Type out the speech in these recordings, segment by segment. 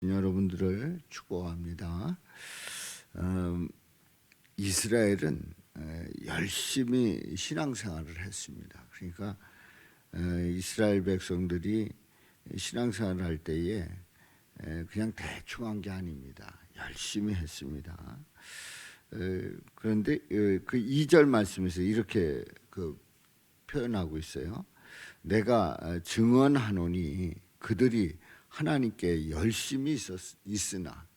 오신 여러분들을 축복합니다. 이스라엘은 열심히 신앙생활을 했습니다. 그러니까 이스라엘 백성들이 신앙생활을 할 때에 그냥 대충 한 게 아닙니다. 열심히 했습니다. 그런데 그 2절 말씀에서 이렇게 표현하고 있어요. 내가 증언하노니 그들이 하나님께 열심히 있으나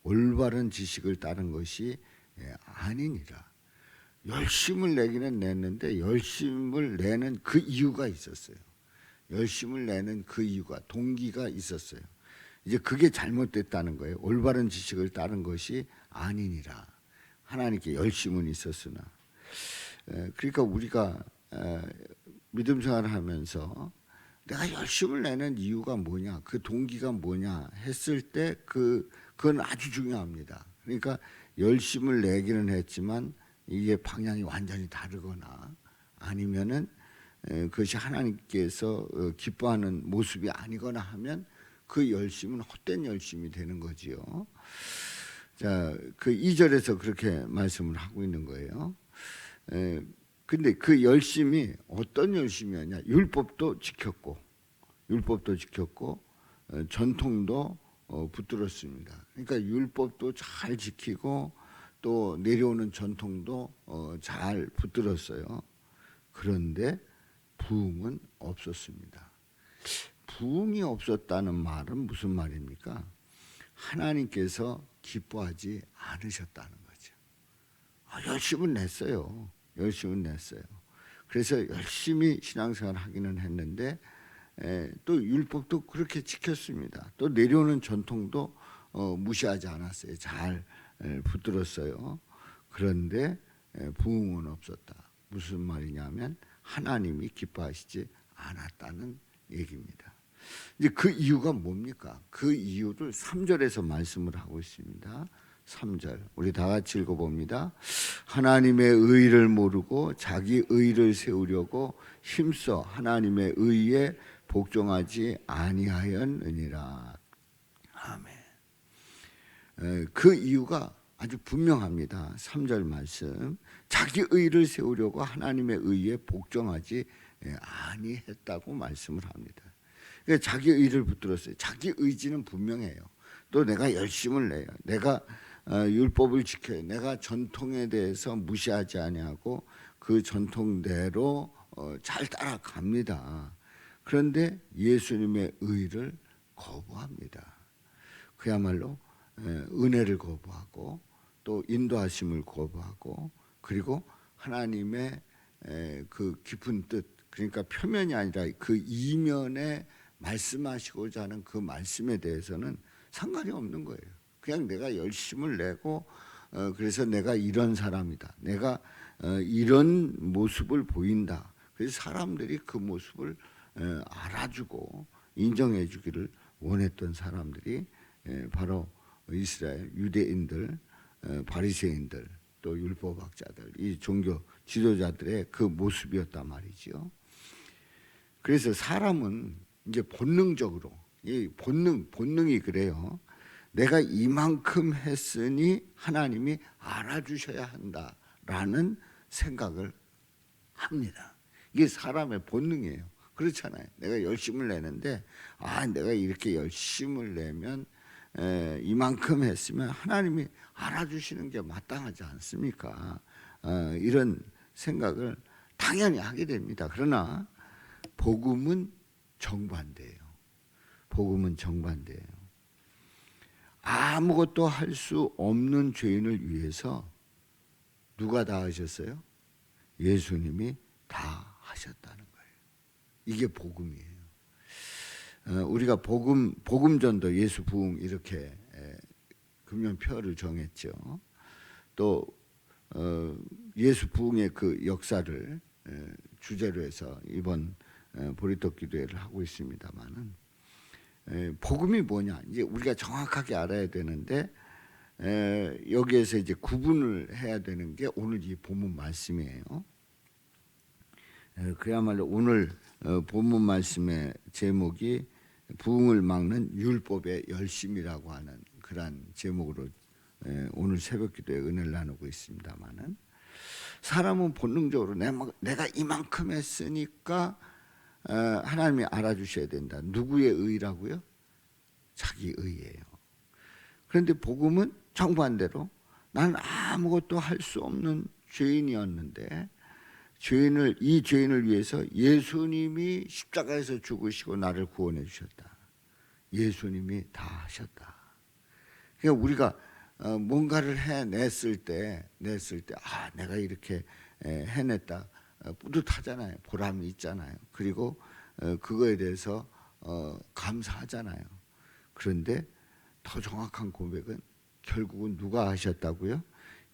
올바른 지식을 따른 것이 아니니라. 열심을 내기는 냈는데 열심을 내는 그 이유가 있었어요. 열심을 내는 그 이유가 동기가 있었어요. 이제 그게 잘못됐다는 거예요. 올바른 지식을 따른 것이 아니니라. 하나님께 열심은 있었으나. 그러니까 우리가 믿음 생활을 하면서 내가 열심을 내는 이유가 뭐냐, 그 동기가 뭐냐 했을 때 그건 아주 중요합니다. 그러니까 열심을 내기는 했지만 이게 방향이 완전히 다르거나 아니면은 그것이 하나님께서 기뻐하는 모습이 아니거나 하면 그 열심은 헛된 열심이 되는 거지요. 자, 그 2절에서 그렇게 말씀을 하고 있는 거예요. 근데 그 열심이 어떤 열심이었냐? 율법도 지켰고 전통도 붙들었습니다. 그러니까 율법도 잘 지키고 또 내려오는 전통도 잘 붙들었어요. 그런데 부흥은 없었습니다. 부흥이 없었다는 말은 무슨 말입니까? 하나님께서 기뻐하지 않으셨다는 거죠. 열심은 냈어요. 그래서 열심히 신앙생활 하기는 했는데 또 율법도 그렇게 지켰습니다. 또 내려오는 전통도 무시하지 않았어요. 잘 붙들었어요. 그런데 부흥은 없었다. 무슨 말이냐면 하나님이 기뻐하시지 않았다는 얘기입니다. 이제 그 이유가 뭡니까? 그 이유를 3절에서 말씀을 하고 있습니다. 3절 우리 다 같이 읽어봅니다. 하나님의 의를 모르고 자기 의를 세우려고 힘써 하나님의 의에 복종하지 아니하였느니라. 아멘. 그 이유가 아주 분명합니다. 3절 말씀. 자기 의를 세우려고 하나님의 의에 복종하지 아니했다고 말씀을 합니다. 그러니까 자기 의를 붙들었어요. 자기 의지는 분명해요. 또 내가 열심을 내요. 내가 율법을 지켜요. 내가 전통에 대해서 무시하지 아니하고 그 전통대로 잘 따라갑니다. 그런데 예수님의 의를 거부합니다. 그야말로 은혜를 거부하고 또 인도하심을 거부하고 그리고 하나님의 그 깊은 뜻, 그러니까 표면이 아니라 그 이면에 말씀하시고자 하는 그 말씀에 대해서는 상관이 없는 거예요. 그냥 내가 열심을 내고 그래서 내가 이런 사람이다. 내가 이런 모습을 보인다. 그래서 사람들이 그 모습을 알아주고 인정해 주기를 원했던 사람들이 바로 이스라엘 유대인들, 바리새인들, 또 율법학자들, 이 종교 지도자들의 그 모습이었단 말이죠. 그래서 사람은 이제 본능적으로 이 본능이 그래요. 내가 이만큼 했으니 하나님이 알아주셔야 한다라는 생각을 합니다. 이게 사람의 본능이에요. 그렇잖아요. 내가 열심을 내는데 내가 이렇게 열심을 내면 이만큼 했으면 하나님이 알아주시는 게 마땅하지 않습니까? 이런 생각을 당연히 하게 됩니다. 그러나 복음은 정반대예요. 아무것도 할 수 없는 죄인을 위해서 누가 다 하셨어요? 예수님이 다 하셨다는 거예요. 이게 복음이에요. 우리가 복음전도 예수 부흥 이렇게 금년표를 정했죠. 또 예수 부흥의 그 역사를 주제로 해서 이번 보리떡 기도회를 하고 있습니다만은 복음이 뭐냐 이제 우리가 정확하게 알아야 되는데 여기에서 이제 구분을 해야 되는 게 오늘 이 본문 말씀이에요. 그야말로 오늘 본문 말씀의 제목이 부흥을 막는 율법의 열심이라고 하는 그러한 제목으로 오늘 새벽기도에 은혜를 나누고 있습니다만은, 사람은 본능적으로 내가 이만큼 했으니까 하나님이 알아주셔야 된다. 누구의 의라고요? 자기 의예요. 그런데 복음은 정반대로 나는 아무것도 할 수 없는 죄인이었는데 이 죄인을 위해서 예수님이 십자가에서 죽으시고 나를 구원해 주셨다. 예수님이 다 하셨다. 그러니까 우리가 뭔가를 해냈을 때 내가 이렇게 해냈다, 뿌듯하잖아요. 보람이 있잖아요. 그리고 그거에 대해서 감사하잖아요. 그런데 더 정확한 고백은 결국은 누가 하셨다고요?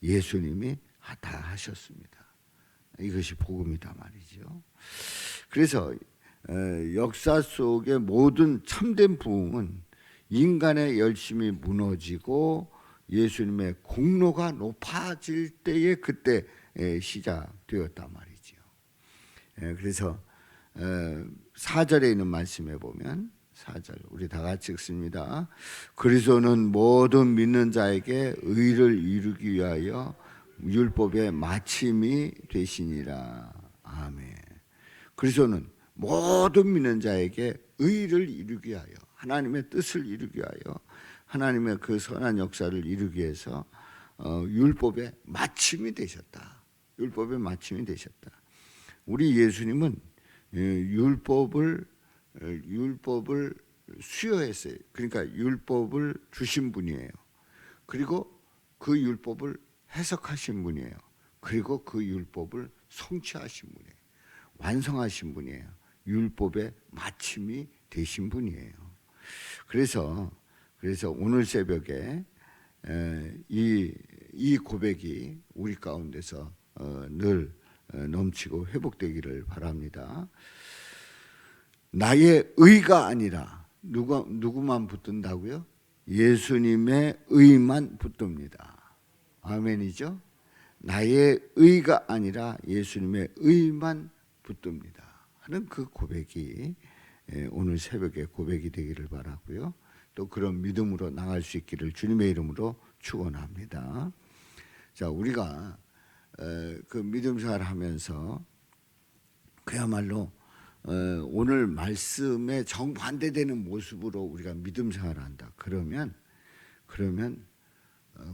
예수님이 다 하셨습니다. 이것이 복음이다 말이죠. 그래서 역사 속의 모든 참된 부흥은 인간의 열심이 무너지고 예수님의 공로가 높아질 때에 그때 시작되었단 말이죠. 그래서 4절에 있는 말씀에 보면, 4절 우리 다 같이 읽습니다. 그리스도는 모든 믿는 자에게 의를 이루기 위하여 율법의 마침이 되시니라. 아멘. 그리스도는 모든 믿는 자에게 의를 이루기 위하여, 하나님의 뜻을 이루기 위하여, 하나님의 그 선한 역사를 이루기 위해서 율법의 마침이 되셨다. 율법의 마침이 되셨다. 우리 예수님은 율법을 수여했어요. 그러니까 율법을 주신 분이에요. 그리고 그 율법을 해석하신 분이에요. 그리고 그 율법을 성취하신 분이에요. 완성하신 분이에요. 율법의 마침이 되신 분이에요. 그래서 오늘 새벽에 이 고백이 우리 가운데서 늘 넘치고 회복되기를 바랍니다. 나의 의가 아니라 누구만 붙든다고요? 예수님의 의만 붙듭니다. 아멘이죠? 나의 의가 아니라 예수님의 의만 붙듭니다 하는 그 고백이 오늘 새벽에 고백이 되기를 바라고요. 또 그런 믿음으로 나갈 수 있기를 주님의 이름으로 축원합니다. 자, 우리가 그 믿음 생활을 하면서 그야말로 오늘 말씀에 정반대되는 모습으로 우리가 믿음 생활을 한다. 그러면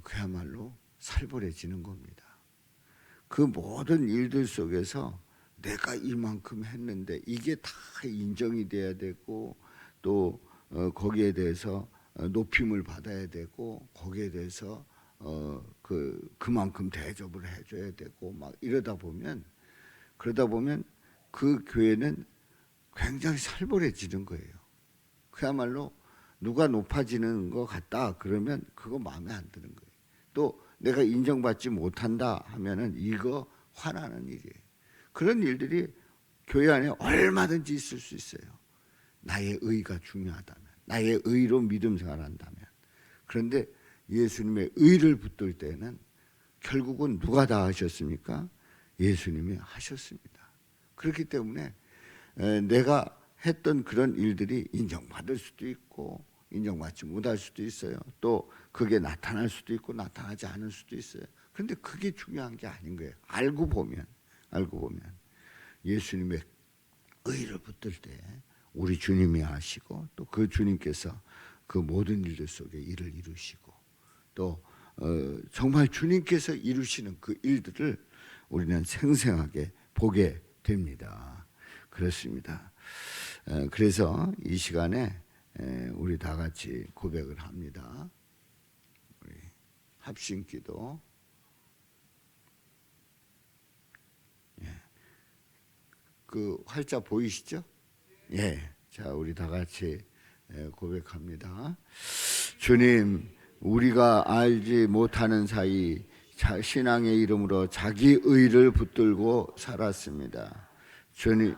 그야말로 살벌해지는 겁니다. 그 모든 일들 속에서 내가 이만큼 했는데 이게 다 인정이 돼야 되고, 또 거기에 대해서 높임을 받아야 되고, 거기에 대해서 그만큼 대접을 해줘야 되고, 막 그러다 보면 그 교회는 굉장히 살벌해지는 거예요. 그야말로 누가 높아지는 것 같다 그러면 그거 마음에 안 드는 거예요. 또 내가 인정받지 못한다 하면은 이거 화나는 일이에요. 그런 일들이 교회 안에 얼마든지 있을 수 있어요. 나의 의가 중요하다면, 나의 의로 믿음 생활한다면. 그런데 예수님의 의를 붙들 때는 결국은 누가 다 하셨습니까? 예수님이 하셨습니다. 그렇기 때문에 내가 했던 그런 일들이 인정받을 수도 있고 인정받지 못할 수도 있어요. 또 그게 나타날 수도 있고 나타나지 않을 수도 있어요. 그런데 그게 중요한 게 아닌 거예요. 알고 보면 예수님의 의를 붙들 때 우리 주님이 하시고, 또 그 주님께서 그 모든 일들 속에 일을 이루시고, 또 정말 주님께서 이루시는 그 일들을 우리는 생생하게 보게 됩니다. 그렇습니다. 그래서 이 시간에 우리 다 같이 고백을 합니다. 우리 합심기도. 그 활자 보이시죠? 예. 자, 우리 다 같이 고백합니다. 주님, 우리가 알지 못하는 사이 신앙의 이름으로 자기 의를 붙들고 살았습니다. 주님,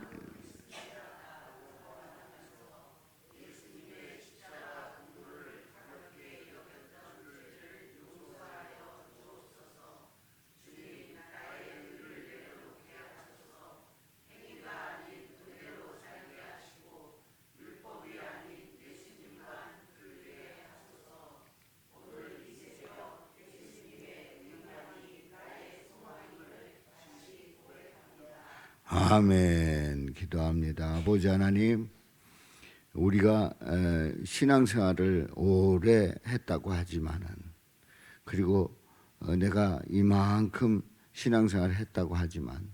아멘. 기도합니다. 아버지 하나님, 우리가 신앙생활을 오래 했다고 하지만은, 그리고 내가 이만큼 신앙생활을 했다고 하지만